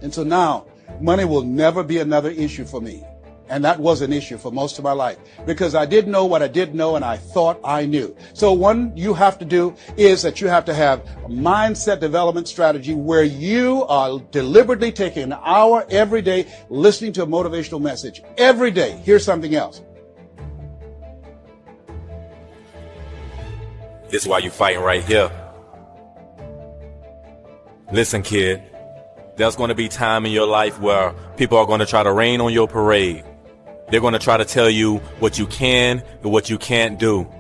And so now, money will never be another issue for me. And that was an issue for most of my life because I didn't know what I didn't know and I thought I knew. So one you have to do is that you have to have a mindset development strategy where you are deliberately taking an hour every day listening to a motivational message. Every day. Here's something else. This is why you're fighting right here. Listen, kid, there's going to be time in your life where people are going to try to rain on your parade. They're going to try to tell you what you can and what you can't do.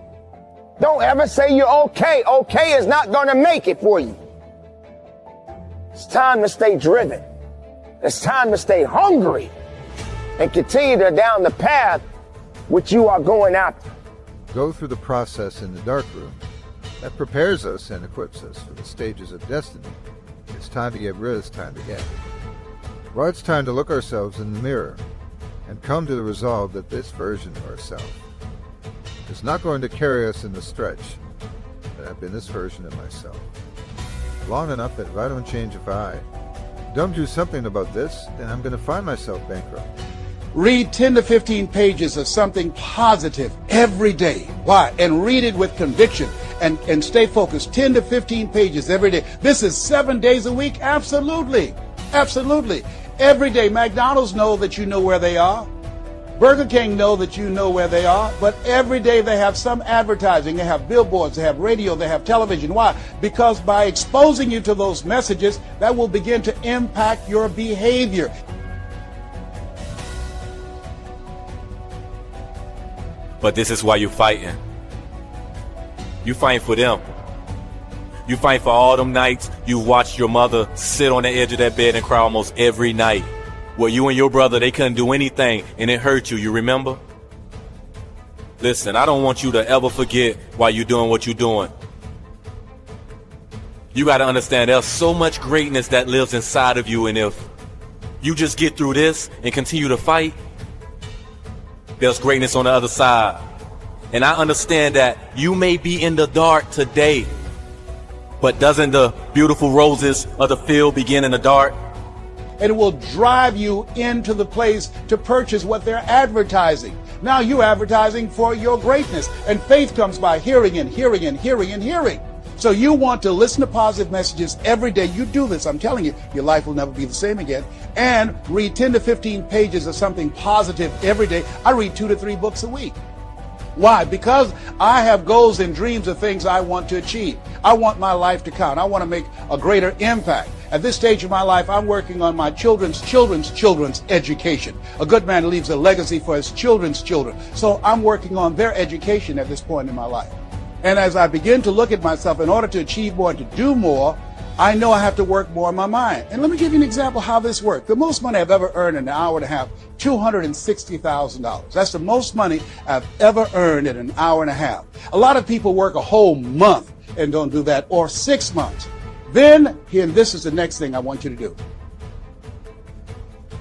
Don't ever say you're okay. Okay is not going to make it for you. It's time to stay driven. It's time to stay hungry and continue to down the path which you are going after. Go through the process in the dark room that prepares us and equips us for the stages of destiny. It's time to get rid, it's time to get. Well, it's time to look ourselves in the mirror and come to the resolve that this version of ourselves is not going to carry us in the stretch that I've been this version of myself. Long enough that if I don't change, if I don't do something about this, then I'm going to find myself bankrupt. Read 10 to 15 pages of something positive every day. Why? And read it with conviction and stay focused. 10 to 15 pages every day. This is 7 days a week? Absolutely. Absolutely. Every day. McDonald's know that you know where they are. Burger King know that you know where they are. But every day they have some advertising. They have billboards. They have radio. They have television. Why? Because by exposing you to those messages, that will begin to impact your behavior. But this is why you're fighting. You fighting for them. You fight for all them nights you watched your mother sit on the edge of that bed and cry almost every night. Where you and your brother, they couldn't do anything and it hurt you, you remember? Listen, I don't want you to ever forget why you're doing what you're doing. You got to understand there's so much greatness that lives inside of you, and if you just get through this and continue to fight, there's greatness on the other side. And I understand that you may be in the dark today, but doesn't the beautiful roses of the field begin in the dark? And it will drive you into the place to purchase what they're advertising. Now you're advertising for your greatness. And faith comes by hearing and hearing and hearing and hearing. So you want to listen to positive messages every day. You do this, I'm telling you, your life will never be the same again. And read 10 to 15 pages of something positive every day. I read 2 to 3 books a week. Why? Because I have goals and dreams of things I want to achieve. I want my life to count. I want to make a greater impact. At this stage of my life, I'm working on my children's education. A good man leaves a legacy for his children's children. So I'm working on their education at this point in my life. And as I begin to look at myself, in order to achieve more and to do more, I know I have to work more on my mind. And let me give you an example how this worked. The most money I've ever earned in an hour and a half, $260,000. That's the most money I've ever earned in an hour and a half. A lot of people work a whole month and don't do that, or 6 months. Then, and this is the next thing I want you to do.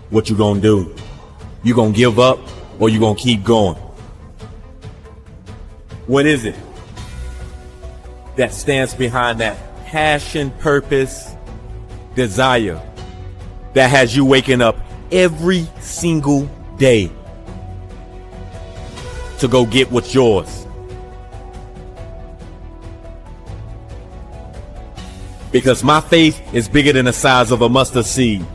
What you gonna do? You gonna give up or you gonna keep going? What is it that stands behind that passion, purpose, desire that has you waking up every single day to go get what's yours? Because my faith is bigger than the size of a mustard seed.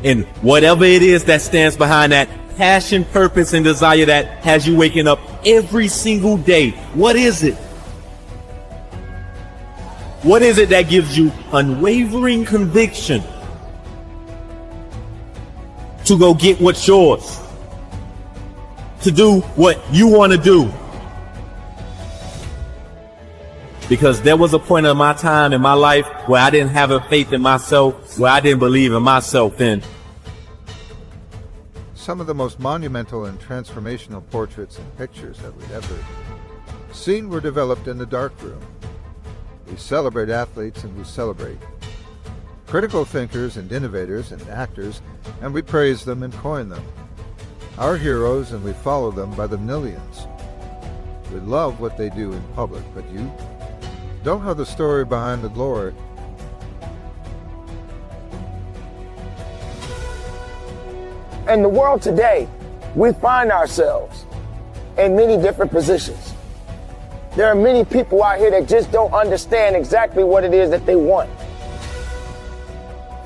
And whatever it is that stands behind that passion, purpose, and desire that has you waking up every single day, what is it? What is it that gives you unwavering conviction to go get what's yours? To do what you want to do? Because there was a point in my time in my life where I didn't have a faith in myself, where I didn't believe in myself. And some of the most monumental and transformational portraits and pictures that we'd ever seen were developed in the darkroom. We celebrate athletes and we celebrate critical thinkers and innovators and actors, and we praise them and coin them. Our heroes, and we follow them by the millions. We love what they do in public, but you don't know the story behind the glory In the world today, we find ourselves in many different positions. There are many people out here that just don't understand exactly what it is that they want.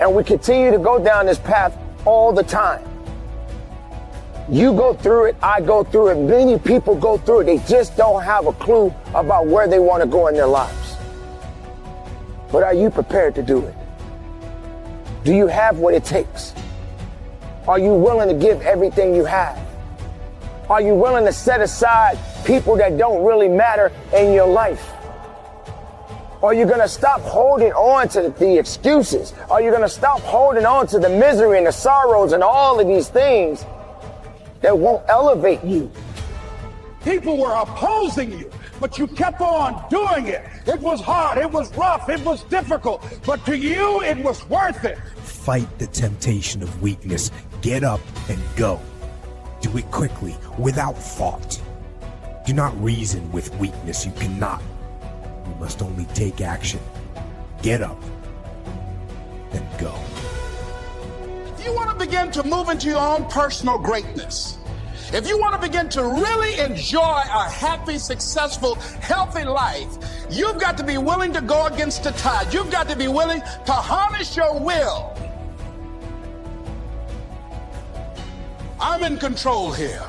And we continue to go down this path all the time. You go through it, I go through it, many people go through it. They just don't have a clue about where they want to go in their lives. But are you prepared to do it? Do you have what it takes? Are you willing to give everything you have? Are you willing to set aside people that don't really matter in your life? Are you going to stop holding on to the excuses? Are you going to stop holding on to the misery and the sorrows and all of these things that won't elevate you? People were opposing you, but you kept on doing it. It was hard, it was rough, it was difficult, but to you, it was worth it. Fight the temptation of weakness. Get up and go. Do it quickly, without thought. Do not reason with weakness. You cannot. You must only take action. Get up and go. If you want to begin to move into your own personal greatness, if you want to begin to really enjoy a happy, successful, healthy life, you've got to be willing to go against the tide. You've got to be willing to harness your will. I'm in control here.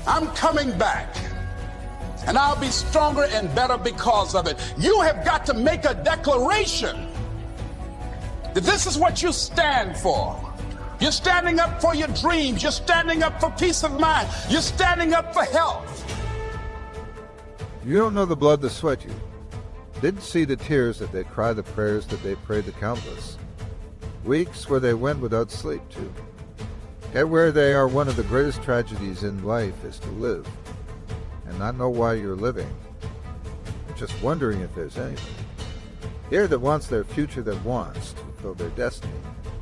I'm coming back. And I'll be stronger and better because of it. You have got to make a declaration that this is what you stand for. You're standing up for your dreams. You're standing up for peace of mind. You're standing up for health. You don't know the blood that sweat you. Didn't see the tears that they cried, the prayers that they prayed the countless. Weeks where they went without sleep too. Yet where they are, one of the greatest tragedies in life is to live and not know why you're living, just wondering if there's anything. Here that wants their future, that wants to fulfill their destiny,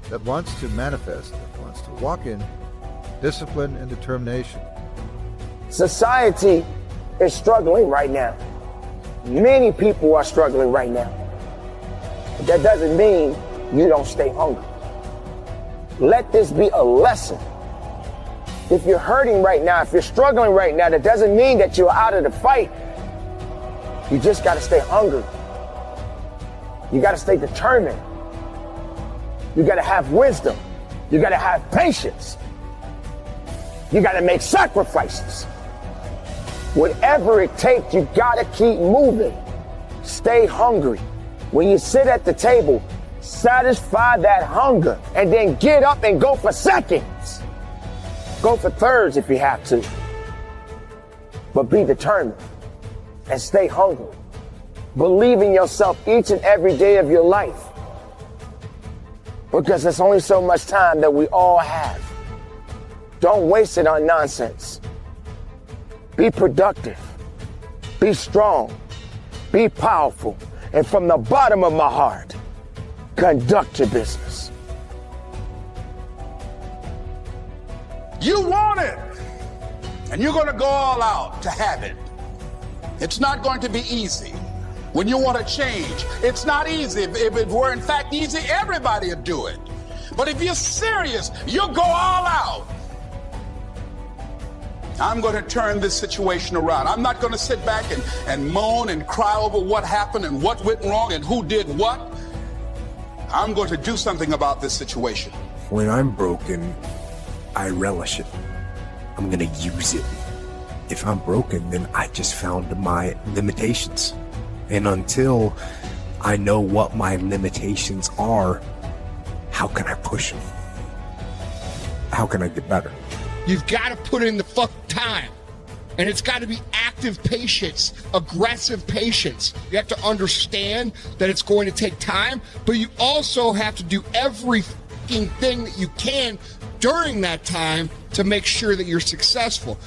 that wants to manifest, that wants to walk in discipline and determination. Society is struggling right now. Many people are struggling right now. But that doesn't mean you don't stay hungry. Let this be a lesson. If you're hurting right now, if you're struggling right now, that doesn't mean that you're out of the fight. You just got to stay hungry. You got to stay determined. You got to have wisdom. You got to have patience. You got to make sacrifices. Whatever it takes, you got to keep moving. Stay hungry. When you sit at the table, satisfy that hunger and then get up and go for seconds. Go for thirds if you have to. But be determined and stay hungry. Believe in yourself each and every day of your life. Because there's only so much time that we all have. Don't waste it on nonsense. Be productive. Be strong. Be powerful. And from the bottom of my heart, conduct your business. You want it, and you're going to go all out to have it. It's not going to be easy. When you want to change, it's not easy. If it were in fact easy, everybody would do it. But if you're serious, you'll go all out. I'm going to turn this situation around. I'm not going to sit back and moan and cry over what happened and what went wrong and who did what. I'm going to do something about this situation. When I'm broken, I relish it. I'm going to use it. If I'm broken, then I just found my limitations. And until I know what my limitations are, how can I push them? How can I get better? You've got to put in the time. And it's got to be active patience, aggressive patience. You have to understand that it's going to take time, but you also have to do every thing that you can during that time to make sure that you're successful.